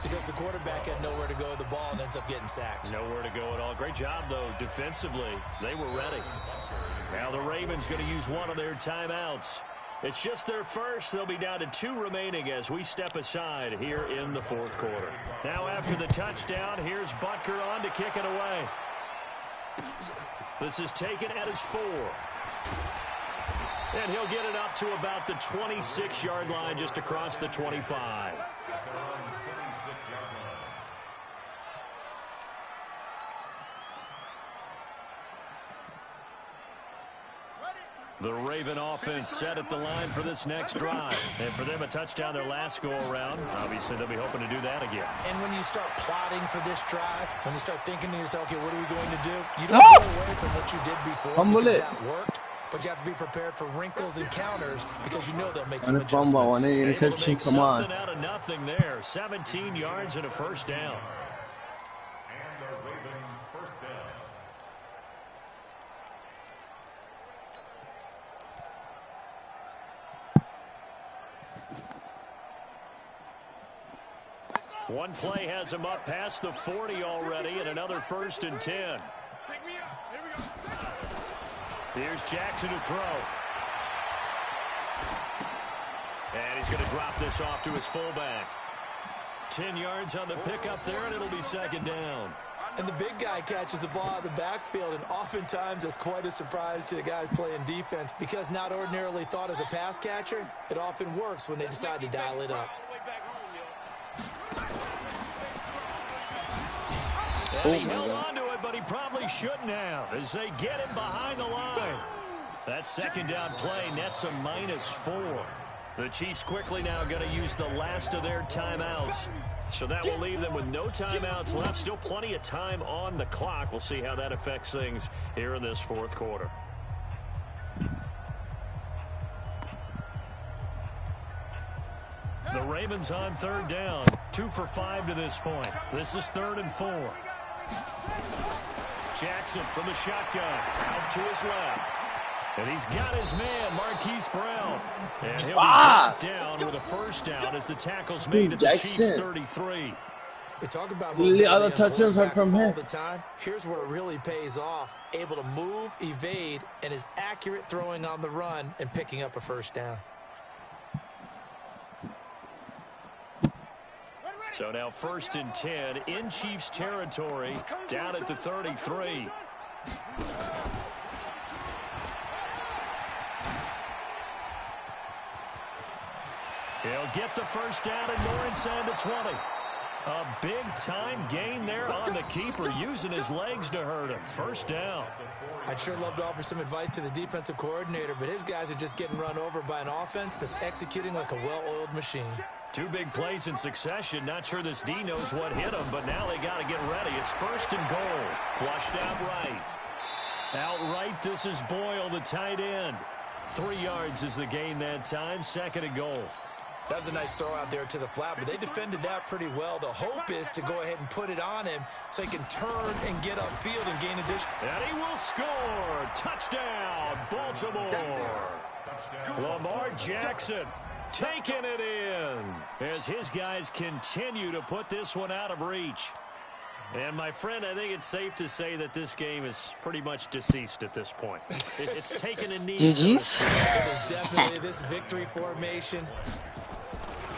because the quarterback had nowhere to go with the ball and ends up getting sacked. Nowhere to go at all. Great job, though, defensively. They were ready. Now the Ravens going to use one of their timeouts. It's just their first. They'll be down to 2 remaining as we step aside here in the 4th quarter. Now after the touchdown, here's Butker on to kick it away. This is taken at his 4. And he'll get it up to about the 26-yard line, just across the 25. The Raven offense set at the line for this next drive. And for them, a touchdown their last go-around. Obviously, they'll be hoping to do that again. And when you start plotting for this drive, when you start thinking to yourself, okay, what are we going to do? You don't go away from what you did before because that worked. But you have to be prepared for wrinkles and counters because you know they'll make some adjustments. Able to make something out of nothing there. 17 yards and a first down. And the Ravens first down. One play has him up past the 40 already, and another 1st and 10. Pick me up. Here we go. Here's Jackson to throw. And he's going to drop this off to his fullback. 10 yards on the pickup there, and it'll be 2nd down. And the big guy catches the ball out of the backfield, and oftentimes that's quite a surprise to the guys playing defense because not ordinarily thought as a pass catcher, it often works when they decide to dial it up. And he held on to it, but he probably shouldn't have as they get him behind the line. That 2nd down play nets a -4. The Chiefs quickly now going to use the last of their timeouts. So that will leave them with no timeouts left. Still plenty of time on the clock. We'll see how that affects things here in this 4th quarter. The Ravens on 3rd down. 2 for 5 to this point. This is 3rd and 4. Jackson from the shotgun. Out to his left. And he's got his man, Marquise Brown. And he'll be brought down with a first down as the tackle's made at the Chiefs' 33. They talk about the other touchdowns are from him. All the time. Here's where it really pays off. Able to move, evade, and is accurate throwing on the run and picking up a first down. So now 1st and 10 in Chiefs territory, down at the 33. He'll get the first down and more inside the 20. A big-time gain there on the keeper, using his legs to hurt him. First down. I'd sure love to offer some advice to the defensive coordinator, but his guys are just getting run over by an offense that's executing like a well-oiled machine. 2 big plays in succession. Not sure this D knows what hit him, but now they got to get ready. It's 1st and goal. Flushed out right. Outright, this is Boyle, the tight end. 3 yards is the gain that time. 2nd and goal. That was a nice throw out there to the flat, but they defended that pretty well. The hope is to go ahead and put it on him so he can turn and get upfield and gain addition. And he will score. Touchdown, Baltimore. Lamar Jackson taking it in as his guys continue to put this one out of reach. And, my friend, I think it's safe to say that this game is pretty much deceased at this point. It's taken a knee. GG's? It is definitely this victory formation.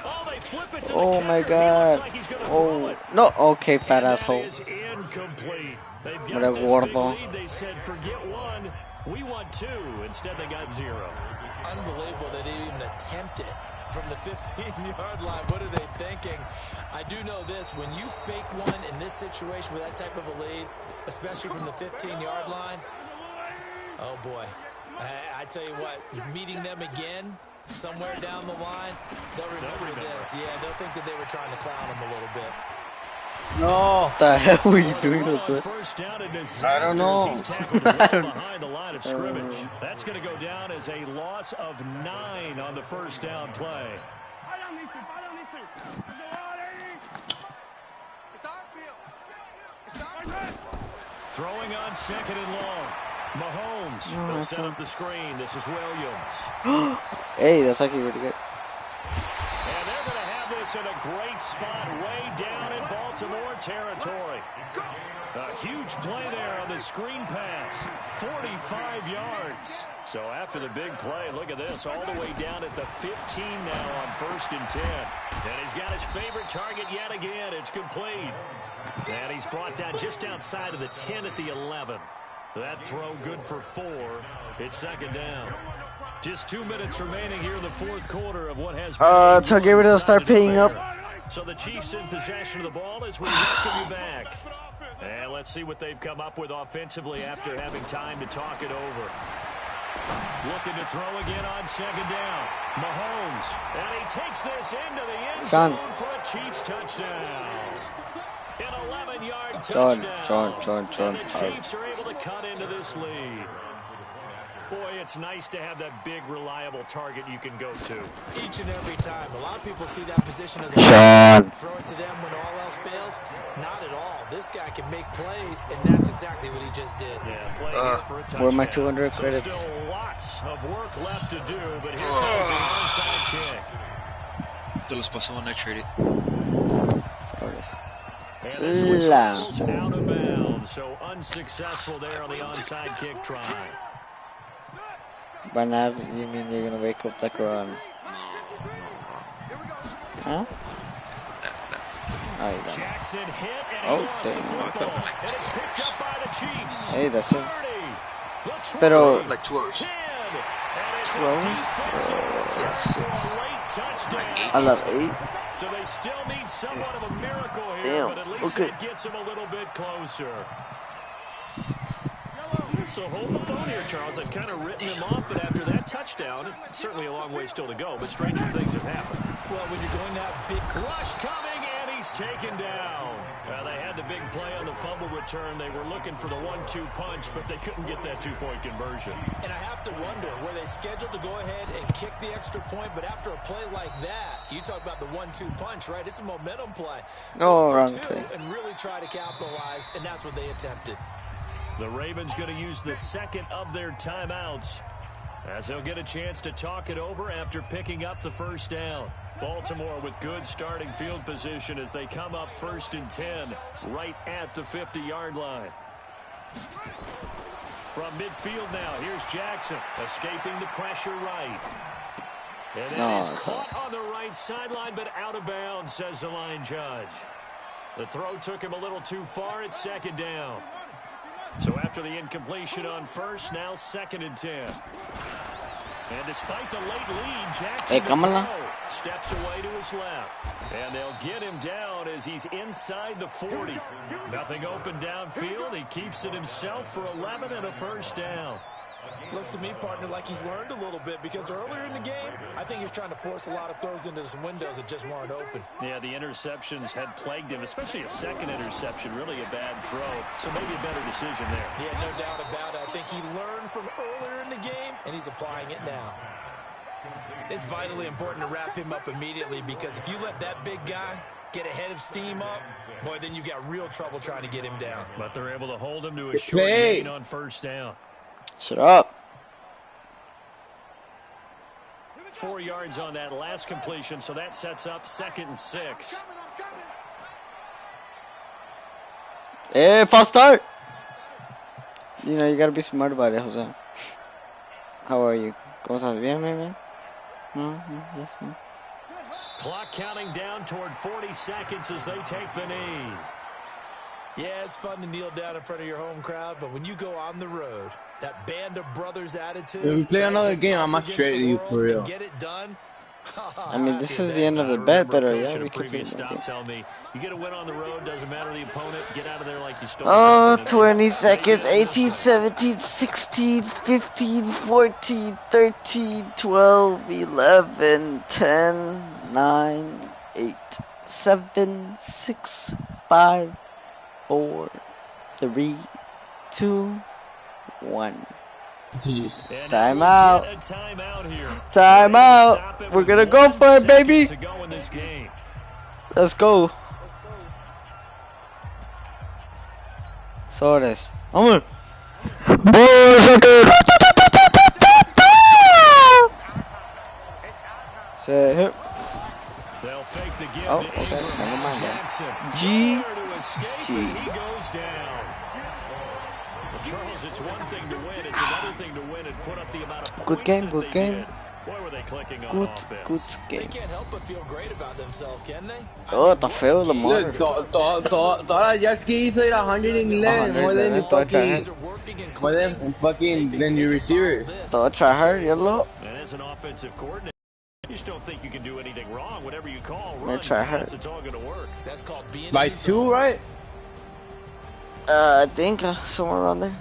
Oh, they flip it to Oh the my kicker. He God. looks like he's gonna throw Oh, it. no. Okay, fat And that asshole. is Incomplete. They've Mira, got this big gordo. lead. They said, forget one. We want two. Instead, they got 0. Unbelievable they didn't even attempt it from the 15-yard line. What are they thinking? I do know this. When you fake one in this situation with that type of a lead, especially from the 15-yard line, oh, boy. I tell you what, meeting them again somewhere down the line, they'll remember this. Yeah, they'll think that they were trying to clown them a little bit. No. What the hell were you doing? First down and I don't know. He's tackled well behind the line of scrimmage. That's going to go down as a loss of 9 on the first down play. Throwing on 2nd and long. Mahomes will set up the screen. This is Williams. Hey, that's actually really good. And they're going to have this in a great spot way down in Baltimore territory. A huge play there on the screen pass. 45 yards. So after the big play, look at this. All the way down at the 15 now on 1st and 10. And he's got his favorite target yet again. It's complete. And he's brought down just outside of the 10 at the 11. That throw good for 4. It's 2nd down. Just 2 minutes remaining here in the 4th quarter of what has been Tell Gabriel to start paying up. So the Chiefs in possession of the ball as we welcome you back. And let's see what they've come up with offensively after having time to talk it over. Looking to throw again on 2nd down. Mahomes. And he takes this into the end zone for a Chiefs touchdown. An 11-yard touchdown. And the Chiefs are able to cut into this lead. Boy, it's nice to have that big, reliable target you can go to. Each and every time. A lot of people see that position as a throw it to them when all else fails. Not at all. This guy can make plays, and that's exactly what he just did. Yeah, play here for a touchdown. Where are my 200 credits? So still lots of work left to do, but here comes an onside kick. Te los pasó on traded. And this one's out of bounds, so unsuccessful there on the onside kick try. By now, you mean you're gonna wake up like around? Huh? Oh, you don't. Jackson hit and Oh, he lost the damn. football. And it's picked up by the Chiefs. Hey, that's it. 30, Pero, Like 2 hours. 10, and it's 12? a defensive Yes. late touchdown. I love 8. So they still need somewhat of a miracle here, Damn, but at least okay. it gets them a little bit closer. So hold the phone here, Charles. I've kind of written him off, but after that touchdown, it's certainly a long way still to go, but stranger things have happened. Well, when you're going to have big Rush coming, and he's taken down. They had the big play on the fumble return. They were looking for the 1-2 punch, but they couldn't get that 2-point conversion. And I have to wonder, were they scheduled to go ahead and kick the extra point, but after a play like that, you talk about the 1-2 punch, right? It's a momentum play. Oh, wrong Two, thing. and really try to capitalize, and that's what they attempted. The Ravens going to use the second of their timeouts as they'll get a chance to talk it over after picking up the first down. Baltimore with good starting field position as they come up 1st and 10 right at the 50-yard line. From midfield now, here's Jackson escaping the pressure right. And it is caught on the right sideline, but out of bounds, says the line judge. The throw took him a little too far. It's 2nd down. So after the incompletion on 1st, now 2nd and 10. And despite the late lead, Jackson steps away to his left. And they'll get him down as he's inside the 40. Nothing open downfield. He keeps it himself for 11 and a first down. Looks to me, partner, like he's learned a little bit because earlier in the game, I think he was trying to force a lot of throws into some windows that just weren't open. Yeah, the interceptions had plagued him, especially a second interception, really a bad throw. So maybe a better decision there. Yeah, no doubt about it. I think he learned from earlier in the game, and he's applying it now. It's vitally important to wrap him up immediately because if you let that big guy get a head of steam up, boy, then you got real trouble trying to get him down. But they're able to hold him to a short gain on first down. Shut up. 4 yards on that last completion, so that sets up 2nd and 6. Hey, false start. You know, you gotta be smart about it, Jose. How are you? ¿Cómo estás? Bien, man? Yes, no. Clock counting down toward 40 seconds as they take the knee. Yeah, it's fun to kneel down in front of your home crowd, but when you go on the road, that band of brothers attitude. If we play another just game, us I'm not against straight the to you world for and real. get it done. I mean, Happy this is the day. end of I the bet, remember but a yeah, coach in we a could play previous more stop games. tell me, you get a win on the road, doesn't matter the opponent, get out of there like you stole Oh, something. 20 seconds, Maybe 18, 17, 16, 15, 14, 13, 12, 11, 10, 9, 8, 7, 6, 5, 4, 3, 2, 1. GG's. And Time now we'll out. get a timeout here. Time They're able to out. stop it We're with gonna go 1 for it, second baby. to go in this game. Let's go. Sores. Vamos. Se hit. They'll fake the give Oh, to okay. Ingram. Never Now mind. Jackson. G. Nowhere to escape, G. and he goes down. Well, Charles, it's one thing to win. It's another thing to win and put up the amount of points Good game, that good they game. did. Boy, were they clicking on Good offense. They game. can't help but feel great about themselves, can they? Oh, está feo Lamar. Look, todas las yards que hizo era 111, more than 111, todo tryhard. more than fucking than your receivers. Todo tryhard, yellow. And as an offensive coordinator, you just don't think you can do anything wrong. Whatever you call, They run, try pass, hard. it's all going to work. That's called being By in the 2, zone. right? I think somewhere around there.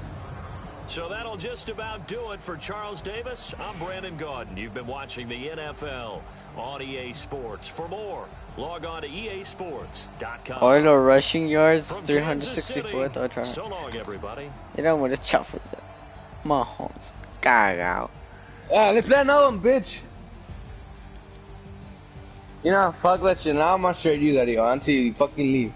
So that'll just about do it for Charles Davis. I'm Brandon Gaudin. You've been watching the NFL on EA Sports. For more, log on to easports.com. Oil rushing yards, From Kansas 364. City, Todo tryhard. so long, everybody. Mira, muere chafas. Mahomes. Cagao. Let's play another one, bitch. You know, fuck that shit. Now I'm gonna straight you, Daddy, until you fucking leave.